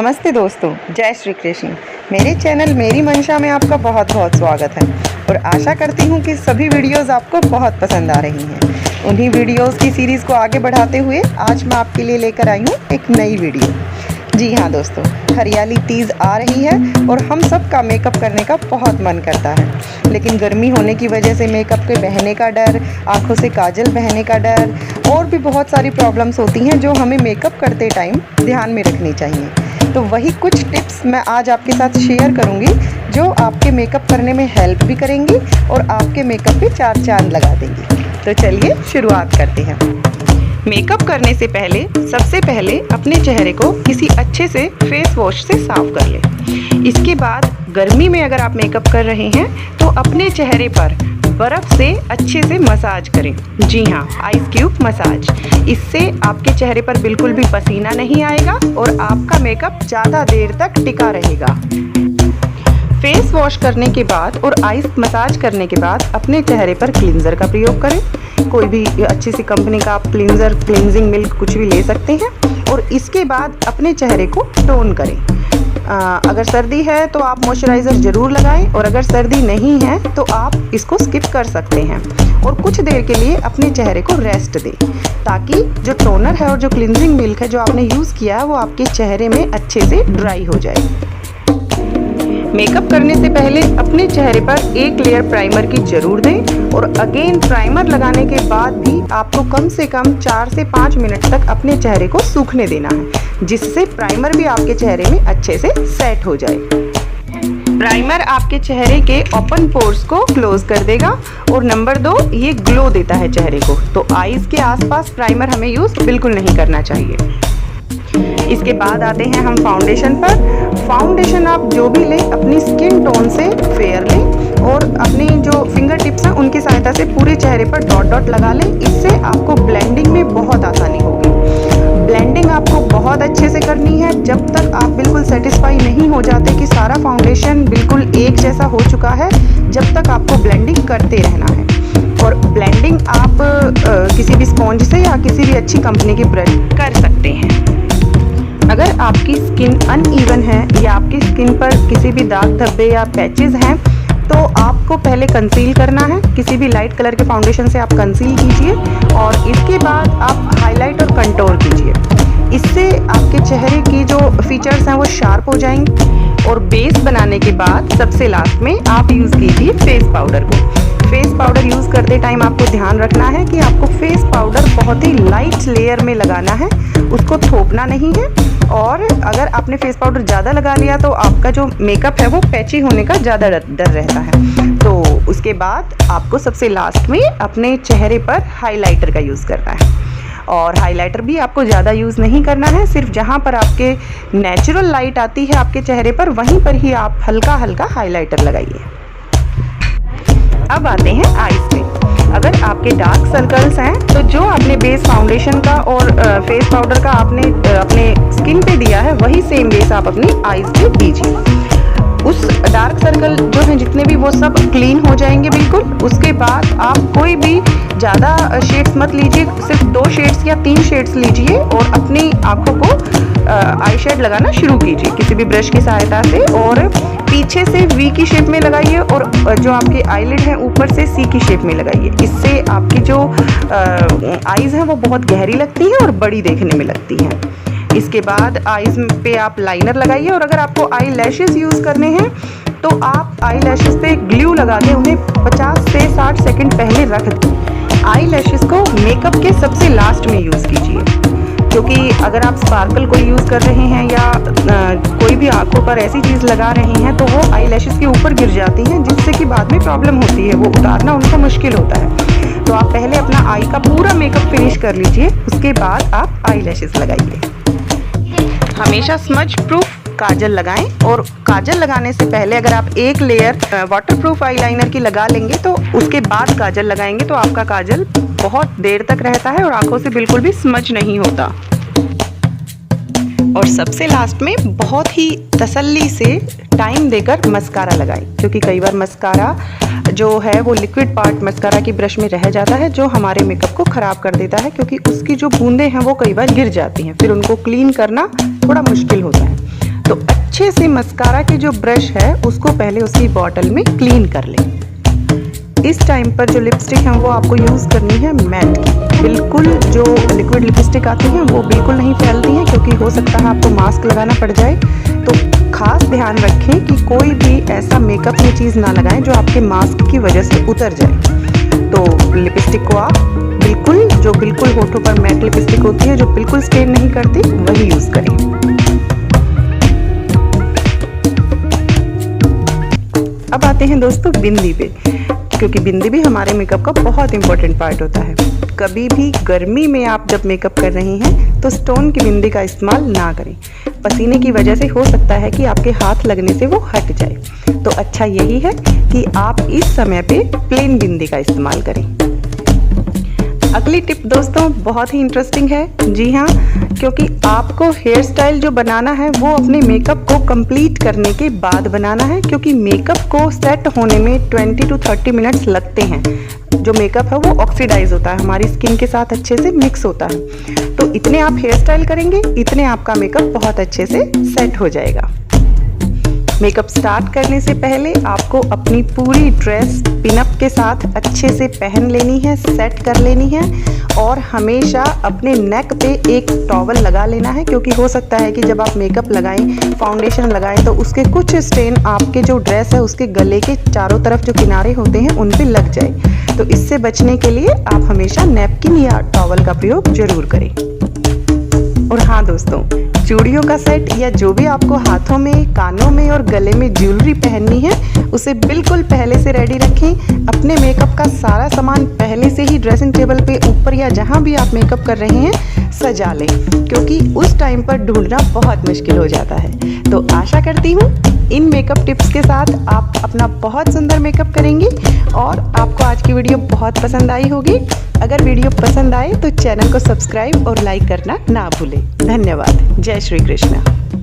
नमस्ते दोस्तों, जय श्री कृष्ण। मेरे चैनल मेरी मंशा में आपका बहुत बहुत स्वागत है और आशा करती हूँ कि सभी वीडियोस आपको बहुत पसंद आ रही हैं। उन्हीं वीडियोस की सीरीज़ को आगे बढ़ाते हुए आज मैं आपके लिए लेकर आई हूँ एक नई वीडियो। जी हाँ दोस्तों, हरियाली तीज आ रही है और हम सब का मेकअप करने का बहुत मन करता है, लेकिन गर्मी होने की वजह से मेकअप के बहने का डर, आँखों से काजल बहने का डर और भी बहुत सारी प्रॉब्लम्स होती हैं जो हमें मेकअप करते टाइम ध्यान में रखनी चाहिए। तो वही कुछ टिप्स मैं आज आपके साथ शेयर करूंगी जो आपके मेकअप करने में हेल्प भी करेंगी और आपके मेकअप पे चार चांद लगा देंगी। तो चलिए शुरुआत करते हैं। मेकअप करने से पहले सबसे पहले अपने चेहरे को किसी अच्छे से फेस वॉश से साफ कर लें। इसके बाद गर्मी में अगर आप मेकअप कर रहे हैं तो अपने चेहरे पर बर्फ़ से अच्छे से मसाज करें। जी हाँ, आइस क्यूब मसाज। इससे आपके चेहरे पर बिल्कुल भी पसीना नहीं आएगा और आपका मेकअप ज़्यादा देर तक टिका रहेगा। फेस वॉश करने के बाद और आइस मसाज करने के बाद अपने चेहरे पर क्लींजर का प्रयोग करें। कोई भी अच्छी सी कंपनी का आप क्लींजर, क्लींजिंग मिल्क कुछ भी ले सकते हैं और इसके बाद अपने चेहरे को टोन करें। अगर सर्दी है तो आप मॉइस्चराइज़र ज़रूर लगाएं और अगर सर्दी नहीं है तो आप इसको स्किप कर सकते हैं और कुछ देर के लिए अपने चेहरे को रेस्ट दें ताकि जो टोनर है और जो क्लींजिंग मिल्क है जो आपने यूज़ किया है वो आपके चेहरे में अच्छे से ड्राई हो जाए। मेकअप करने से पहले अपने चेहरे पर एक लेयर प्राइमर की जरूर दें और अगेन प्राइमर लगाने के बाद भी आपको कम से कम 4 से 5 मिनट तक अपने चेहरे को सूखने देना है, जिससे प्राइमर भी आपके चेहरे में अच्छे से सेट हो जाए। प्राइमर आपके चेहरे के ओपन पोर्स को क्लोज कर देगा और नंबर 2, ये ग्लो देता है चेहरे को। तो आईज के आसपास प्राइमर हमें यूज बिल्कुल नहीं करना चाहिए। इसके बाद आते हैं हम फाउंडेशन पर। फाउंडेशन आप जो भी लें अपनी स्किन टोन से फेयर लें और अपनी जो फिंगर टिप्स हैं उनकी सहायता से पूरे चेहरे पर डॉट डॉट लगा लें। इससे आपको ब्लेंडिंग में बहुत आसानी होगी। ब्लेंडिंग आपको बहुत अच्छे से करनी है जब तक आप बिल्कुल सेटिस्फाई नहीं हो जाते कि सारा फाउंडेशन बिल्कुल एक जैसा हो चुका है, जब तक आपको ब्लेंडिंग करते रहना है। और ब्लेंडिंग आप किसी भी स्पॉन्ज से या किसी भी अच्छी कंपनी की ब्रश कर सकते हैं। अगर आपकी स्किन अनइवन है या आपकी स्किन पर किसी भी दाग धब्बे या पैचेस हैं तो आपको पहले कंसील करना है। किसी भी लाइट कलर के फाउंडेशन से आप कंसील कीजिए और इसके बाद आप हाईलाइट और कंटूर कीजिए। इससे आपके चेहरे की जो फीचर्स हैं वो शार्प हो जाएंगे। और बेस बनाने के बाद सबसे लास्ट में आप यूज़ कीजिए फेस पाउडर को। फेस पाउडर यूज़ करते टाइम आपको ध्यान रखना है कि आपको फेस पाउडर बहुत ही लाइट लेयर में लगाना है, उसको थोपना नहीं है। और अगर आपने फेस पाउडर ज़्यादा लगा लिया तो आपका जो मेकअप है वो पैची होने का ज़्यादा डर रहता है। तो उसके बाद आपको सबसे लास्ट में अपने चेहरे पर हाइलाइटर का यूज़ करना है। और हाइलाइटर भी आपको ज़्यादा यूज़ नहीं करना है, सिर्फ जहाँ पर आपके नेचुरल लाइट आती है आपके चेहरे पर वहीं पर ही आप हल्का हल्का हाइलाइटर लगाइए। अब आते हैं आईज पे। अगर आपके डार्क सर्कल्स हैं तो जो आपने बेस फाउंडेशन का और फेस पाउडर का आपने अपने स्किन पे दिया है वही सेम बेस आप अपनी आईज पे दीजिए। उस डार्क सर्कल जो हैं जितने भी वो सब क्लीन हो जाएंगे बिल्कुल। उसके बाद आप कोई भी ज़्यादा शेड्स मत लीजिए, सिर्फ 2 शेड्स या 3 शेड्स लीजिए और अपनी आँखों को आई शेड लगाना शुरू कीजिए किसी भी ब्रश की सहायता से। और पीछे से वी की शेप में लगाइए और जो आपके आईलिड है ऊपर से सी की शेप में लगाइए। इससे आपकी जो आईज हैं वो बहुत गहरी लगती हैं और बड़ी देखने में लगती हैं। इसके बाद आईज पे आप लाइनर लगाइए और अगर आपको आई लैशेस यूज़ करने हैं तो आप आई लैशेस पे ग्लू लगा दें, उन्हें 50 से 60 सेकंड पहले रख दें। आई लैशेस को मेकअप के सबसे लास्ट में यूज़ कीजिए, क्योंकि अगर आप स्पार्कल कोई यूज़ कर रहे हैं या कोई भी आंखों पर ऐसी चीज़ लगा रहे हैं तो वो आई लैशेस के ऊपर गिर जाती हैं, जिससे कि बाद में प्रॉब्लम होती है, वो उतारना उनका मुश्किल होता है। तो आप पहले अपना आई का पूरा मेकअप फिनिश कर लीजिए, उसके बाद आप आई लैशेस लगाइए। हमेशा स्मज प्रूफ काजल लगाएं और काजल लगाने से पहले अगर आप एक लेयर वाटरप्रूफ आईलाइनर की लगा लेंगे तो उसके बाद काजल लगाएंगे तो आपका काजल बहुत देर तक रहता है और आंखों से बिल्कुल भी स्मज नहीं होता। और सबसे लास्ट में बहुत ही तसल्ली से टाइम देकर मस्कारा लगाएं, क्योंकि कई बार मस्कारा जो है वो लिक्विड पार्ट मस्कारा की ब्रश में रह जाता है जो हमारे मेकअप को ख़राब कर देता है, क्योंकि उसकी जो बूंदें हैं वो कई बार गिर जाती हैं, फिर उनको क्लीन करना थोड़ा मुश्किल होता है। तो अच्छे से मस्कारा के जो ब्रश है उसको पहले उसकी बॉटल में क्लीन कर लें। इस टाइम पर जो लिपस्टिक है वो आपको यूज़ करनी है मैट की। बिल्कुल जो लिक्विड लिपस्टिक आती हैं वो बिल्कुल नहीं फैलती हैं, क्योंकि हो सकता है आपको मास्क लगाना पड़ जाए। तो खास ध्यान रखें कि कोई भी ऐसा मेकअप में चीज़ ना लगाएं जो आपके मास्क की वजह से उतर जाए। तो लिपस्टिक को आप बिल्कुल होठों पर मैट लिपस्टिक होती है जो बिल्कुल स्टेन नहीं करती, वही यूज़ करें। अब आते हैं दोस्तों बिंदी पे, क्योंकि बिंदी भी हमारे मेकअप का बहुत इंपॉर्टेंट पार्ट होता है। कभी भी गर्मी में आप जब मेकअप कर रही हैं तो स्टोन की बिंदी का इस्तेमाल ना करें। पसीने की वजह से हो सकता है कि आपके हाथ लगने से वो हट जाए। तो अच्छा यही है कि आप इस समय पे प्लेन बिंदी का इस्तेमाल करें। अगली टिप दोस्तों बहुत ही इंटरेस्टिंग है। जी हाँ, क्योंकि आपको हेयर स्टाइल जो बनाना है वो अपने मेकअप को कंप्लीट करने के बाद बनाना है, क्योंकि मेकअप को सेट होने में 20 to 30 मिनट्स लगते हैं। जो मेकअप है वो ऑक्सीडाइज होता है, हमारी स्किन के साथ अच्छे से मिक्स होता है। तो इतने आप हेयर स्टाइल करेंगे, इतने आपका मेकअप बहुत अच्छे से सेट हो जाएगा। मेकअप स्टार्ट करने से पहले आपको अपनी पूरी ड्रेस पिनअप के साथ अच्छे से पहन लेनी है, सेट कर लेनी है, और हमेशा अपने नेक पे एक टॉवल लगा लेना है, क्योंकि हो सकता है कि जब आप मेकअप लगाएं, फाउंडेशन लगाएं, तो उसके कुछ स्टेन आपके जो ड्रेस है उसके गले के चारों तरफ जो किनारे होते हैं उन पे लग जाए। तो इससे बचने के लिए आप हमेशा नैपकिन या टॉवल का प्रयोग जरूर करें। और हाँ दोस्तों, चूड़ियों का सेट या जो भी आपको हाथों में, कानों में और गले में ज्वेलरी पहननी है उसे बिल्कुल पहले से रेडी रखें। अपने मेकअप का सारा सामान पहले से ही ड्रेसिंग टेबल पे ऊपर या जहाँ भी आप मेकअप कर रहे हैं सजा लें, क्योंकि उस टाइम पर ढूंढना बहुत मुश्किल हो जाता है। तो आशा करती हूँ इन मेकअप टिप्स के साथ आप अपना बहुत सुंदर मेकअप करेंगी और आपको आज की वीडियो बहुत पसंद आई होगी। अगर वीडियो पसंद आए तो चैनल को सब्सक्राइब और लाइक करना ना भूलें। धन्यवाद। जय श्री कृष्ण।